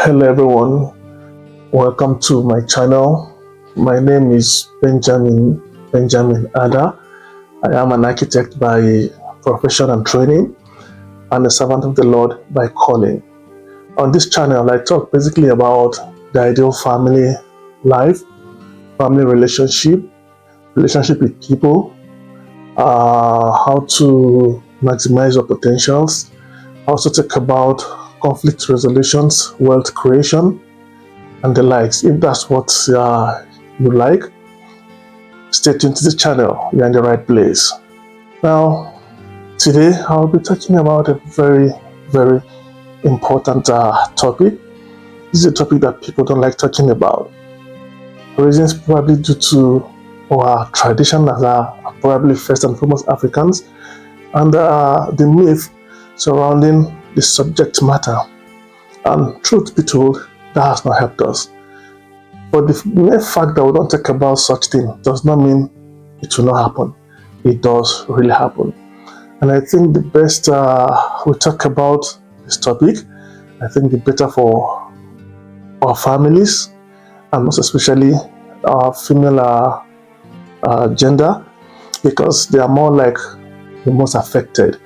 Hello everyone, welcome to my channel. My name is Benjamin Ada. I am an architect by profession and training and a servant of the Lord by calling. On this channel, I talk basically about the ideal family life, family relationship with people, how to maximize your potentials. I also talk about conflict resolutions, wealth creation, and the likes. If that's what you like, stay tuned to the channel. You're in the right place. Now, today I'll be talking about a very important topic. This is a topic that people don't like talking about. Reasons probably due to our tradition as probably first and foremost Africans, and the myth surrounding the subject matter. And truth be told, that has not helped us. But the mere fact that we don't talk about such thing does not mean it will not happen. It does really happen. And I think the best we talk about this topic, I think the better for our families, and most especially our female gender, because they are more like the most affected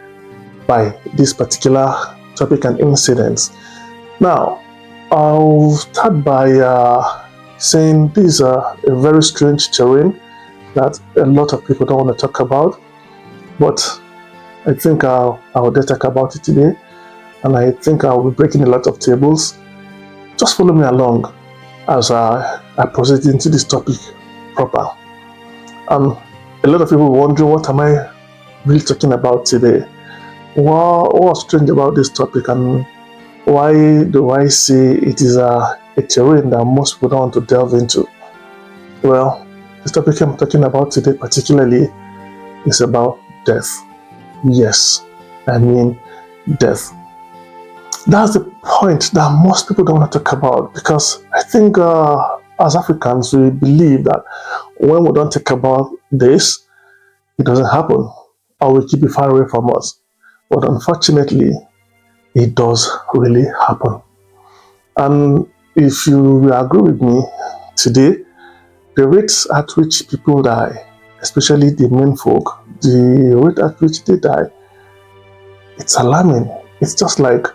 by this particular topic and incidents. Now, I'll start by saying this is a very strange terrain that a lot of people don't want to talk about, but I think I'll talk about it today, and I think I'll be breaking a lot of tables. Just follow me along as I proceed into this topic proper. A lot of people wonder, what am I really talking about today? What's strange about this topic, and why do I say it is a terrain that most people don't want to delve into? Well, this topic I'm talking about today particularly is about death. Yes, I mean death. That's the point that most people don't want to talk about, because I think as Africans, we believe that when we don't talk about this, it doesn't happen, or we keep it far away from us. But unfortunately, it does really happen. And if you agree with me today, the rates at which people die, especially the men folk, the rate at which they die, it's alarming. It's just like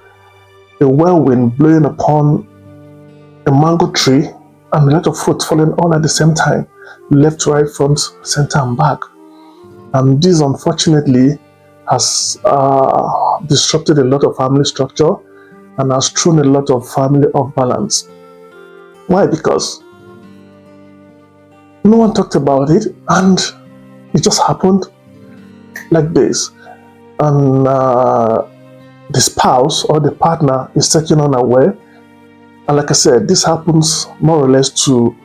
a whirlwind blowing upon a mango tree and a lot of fruit falling all at the same time, left, right, front, center, and back. And this, unfortunately, has disrupted a lot of family structure and has thrown a lot of family off balance. Why? Because no one talked about it, and it just happened like this. And the spouse or the partner is taken unaware. And like I said, this happens more or less to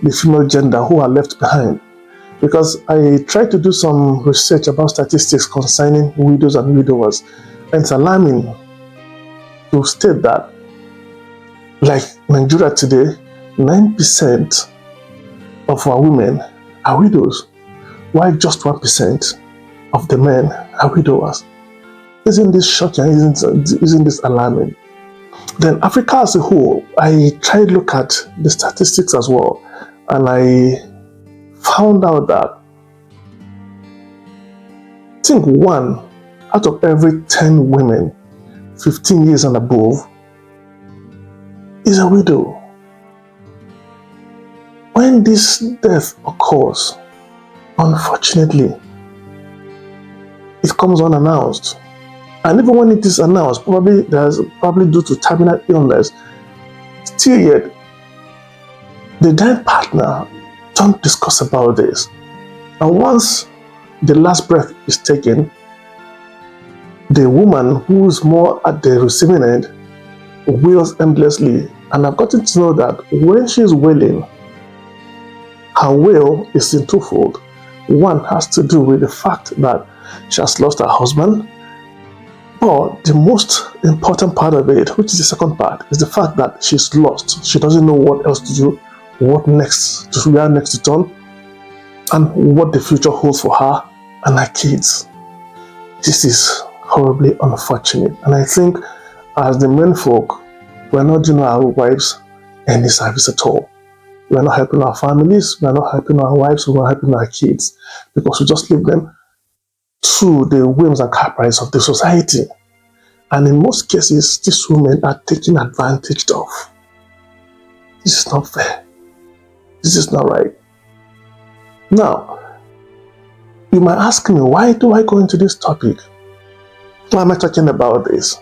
the female gender who are left behind. Because I tried to do some research about statistics concerning widows and widowers, and it's alarming to state that, like Nigeria today, 9% of our women are widows, while just 1% of the men are widowers. Isn't this shocking? Isn't this alarming? Then Africa as a whole, I tried to look at the statistics as well, and I found out that I think 1 out of every 10 women 15 years and above is a widow. When this death occurs, unfortunately, it comes unannounced. And even when it is announced, probably due to terminal illness, still yet, the dying partner don't discuss about this. And once the last breath is taken, the woman who is more at the receiving end wails endlessly. And I've gotten to know that when she's wailing, her wail is in twofold. One has to do with the fact that she has lost her husband. But the most important part of it, which is the second part, is the fact that she's lost. She doesn't know what else to do, what next, where next to turn, and what the future holds for her and her kids. This is horribly unfortunate. And I think as the men folk, We're not doing our wives any service at all. We're not helping our families, we're not helping our wives, we're not helping our kids because we just leave them to the whims and caprices of the society. And in most cases, these women are taken advantage of. This is not fair. This is not right. Now, you might ask me, why do I go into this topic? Why am I talking about this?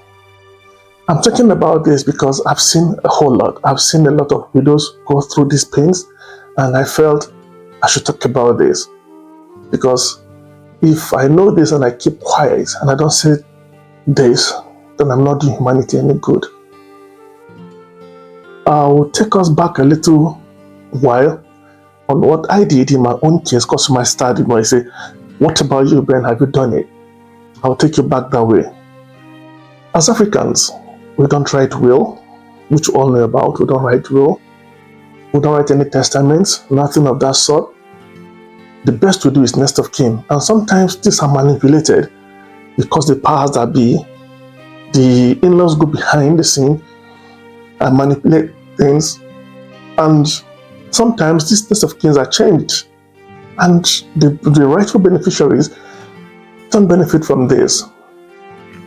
I'm talking about this because I've seen a whole lot. I've seen a lot of widows go through these pains, and I felt I should talk about this. Because if I know this and I keep quiet and I don't say this, then I'm not doing humanity any good. I will take us back a little while on what I did in my own case, because my study might say, what about you, Ben? Have you done it? I'll take you back that way. As Africans, we don't write will, which we all know about. We don't write will. We don't write any testaments, nothing of that sort. The best we do is next of kin. And sometimes these are manipulated because the powers that be, the in-laws go behind the scene and manipulate things. And sometimes these next of kins are changed. And the rightful beneficiaries don't benefit from this.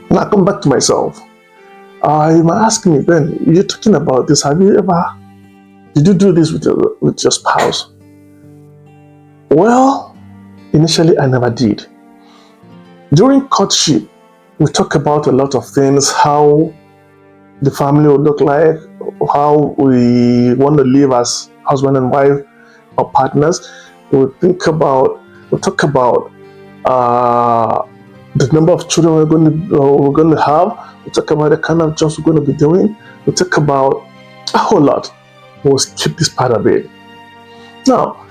Now I come back to myself. You might ask me, Ben, you're talking about this. Did you do this with your spouse? Well, initially I never did. During courtship, we talk about a lot of things, how the family will look like, how we want to live as husband and wife or partners. We'll talk about the number of children we're going to have. We'll talk about the kind of jobs we're going to be doing. We'll talk about a whole lot. We'll skip this part of it. Now,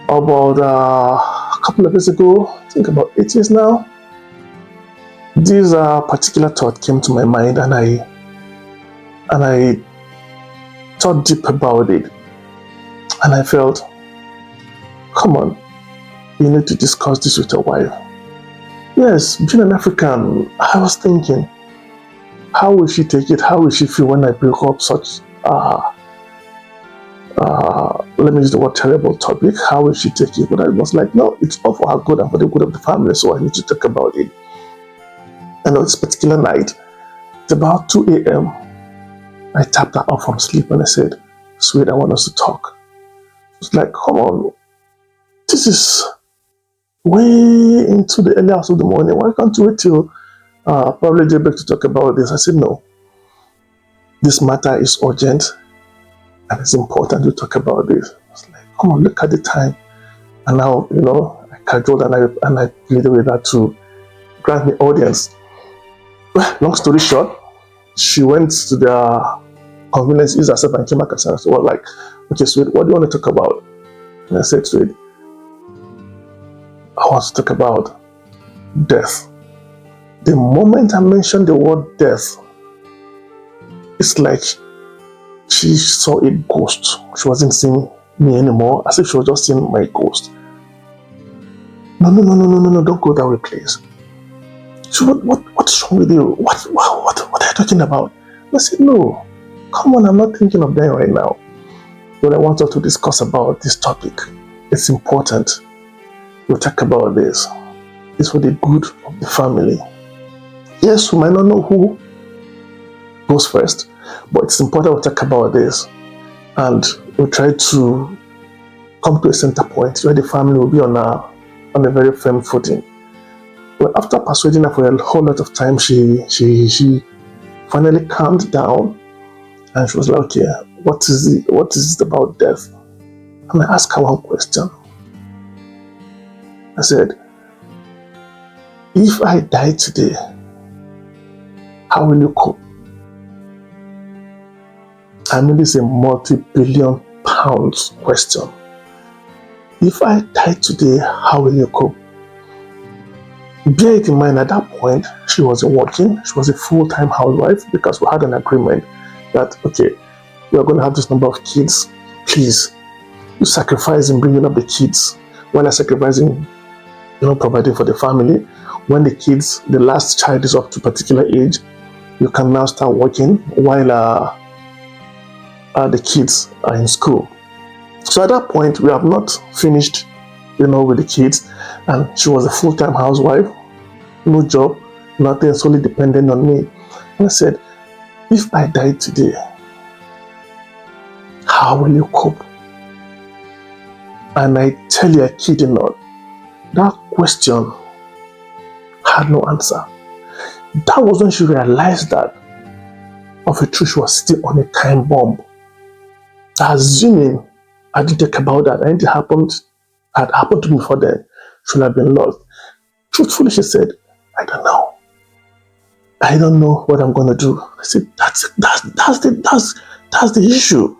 about a couple of years ago, I think about 8 years now, this particular thought came to my mind, and I thought deep about it, and I felt, come on, you need to discuss this with your wife. Yes, being an African, I was thinking, how will she take it? How will she feel when I bring up such let me use the word terrible topic? How will she take it? But I was like, no, it's all for her good and for the good of the family, so I need to talk about it. And on this particular night, it's about 2 a.m. I tapped her up from sleep and I said, sweet, I want us to talk. It's like, come on, this is way into the early hours of the morning. Why can't you wait till probably daybreak to talk about this? I said, no, this matter is urgent and it's important to talk about this. I was like, come on, look at the time. And now, I cajoled and I pleaded with her to grant me audience. Well, long story short, she went to the convenience, used herself, and came back and said, so I was like, okay, sweet, what do you want to talk about? And I said, sweet, I want to talk about death. The moment I mentioned the word death, it's like she saw a ghost. She wasn't seeing me anymore, as if she was just seeing my ghost. No, don't go that way, please. So what's wrong with you? What are you talking about? I said, no, come on, I'm not thinking of that right now. But I want us to discuss about this topic. It's important. We'll talk about this. It's for the good of the family. Yes, we might not know who goes first, but it's important we talk about this. And we'll try to come to a center point where the family will be on a very firm footing. Well, after persuading her for a whole lot of time, she finally calmed down, and she was like, okay, what is it about death? And I asked her one question. I said, if I die today, how will you cope? I mean, this is a multi-billion pounds question. If I die today, how will you cope? Bear it in mind, at that point, she wasn't working. She was a full-time housewife because we had an agreement that, okay, we are going to have this number of kids. Please, you sacrifice in bringing up the kids while I'm sacrificing, providing for the family. When the last child is up to a particular age, you can now start working while the kids are in school. So at that point, we have not finished, with the kids, and she was a full-time housewife, no job, nothing, solely dependent on me. And I said, if I die today, how will you cope? And I tell you, I kid you not, that question had no answer. That was when she realized that of a truth she was still on a time bomb. Assuming I didn't think about that, anything had happened to me before then, should have been lost. Truthfully, she said, I don't know. I don't know what I'm gonna do. I said, that's the issue.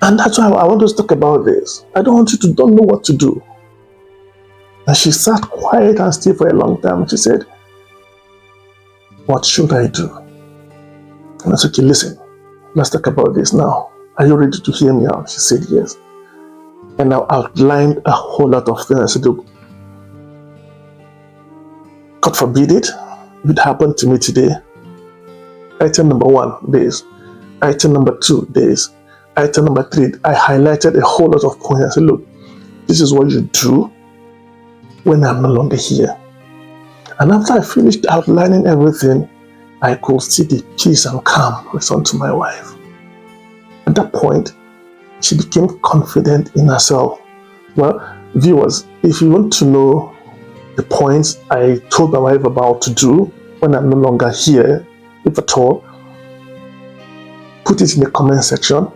And that's why I want us to talk about this. I don't want you to don't know what to do. And she sat quiet and still for a long time. And she said, what should I do? And I said, okay, listen, let's talk about this now. Are you ready to hear me out? She said, yes. And I outlined a whole lot of things. I said, look, God forbid it happened to me today. Item number 1, this. Item number 2, this. Item number 3, I highlighted a whole lot of points. I said, look, this is what you do when I'm no longer here. And after I finished outlining everything, I could see the peace and calm return to my wife. At that point, she became confident in herself. Well, viewers, if you want to know the points I told my wife about to do when I'm no longer here, if at all, put it in the comment section.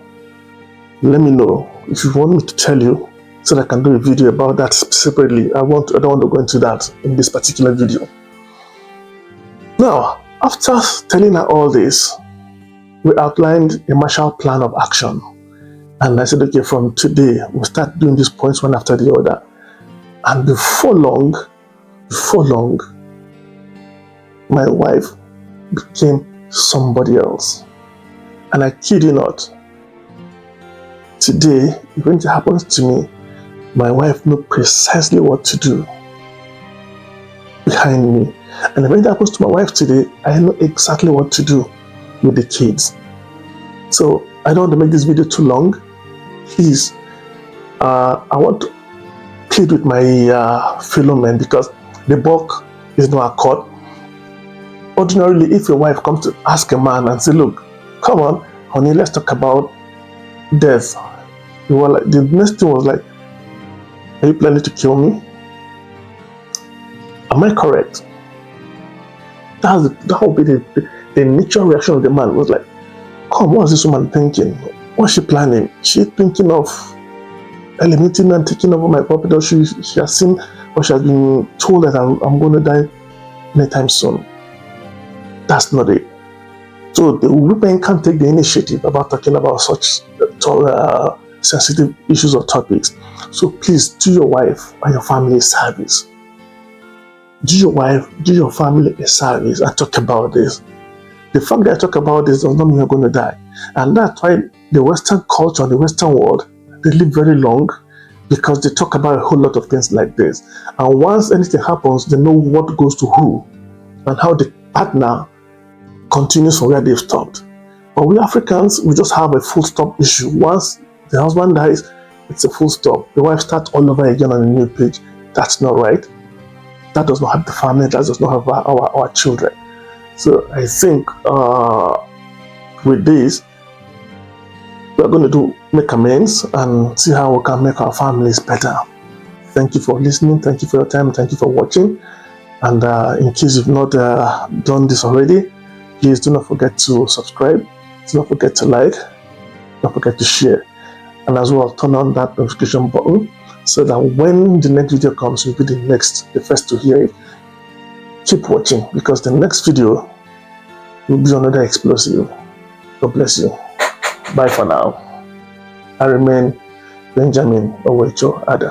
Let me know if you want me to tell you so that I can do a video about that separately. I don't want to go into that in this particular video. Now, after telling her all this, we outlined a Marshall plan of action. And I said, okay, from today, we'll start doing these points one after the other. And before long, my wife became somebody else. And I kid you not, today, if anything happens to me, my wife knows precisely what to do behind me. And if anything happens to my wife today, I know exactly what to do with the kids. So I don't want to make this video too long. Please, I want to plead with my fellow men, because the buck is not a court. Ordinarily, if your wife comes to ask a man and say, look, come on, honey, let's talk about death. The next thing was like, are you planning to kill me? Am I correct? That would be the natural reaction of the man. It was like, come, what's this woman thinking? What's she planning? She's thinking of eliminating me and taking over my property, or she has seen, or she has been told that I'm going to die anytime soon. That's not it. So the women can't take the initiative about talking about such sensitive issues or topics. So please do your wife and your family a service. Do your wife, do your family a service and talk about this. The fact that I talk about this does not mean you're going to die. And that's why the Western culture, the Western world, they live very long, because they talk about a whole lot of things like this. And once anything happens, they know what goes to who and how the partner continues from where they've stopped. But we Africans, we just have a full stop issue. Once the husband dies, it's a full stop. The wife starts all over again on a new page. That's not right. That does not have the family. That does not have our children. So I think with this, we're going to make amends and see how we can make our families better. Thank you for listening. Thank you for your time. Thank you for watching. And in case you've not done this already, please do not forget to subscribe. Do not forget to like. Don't forget to share. And as well, turn on that notification button so that when the next video comes, you'll be the first to hear it. Keep watching, because the next video will be another explosive. God bless you. Bye for now. I remain Benjamin Eventuality.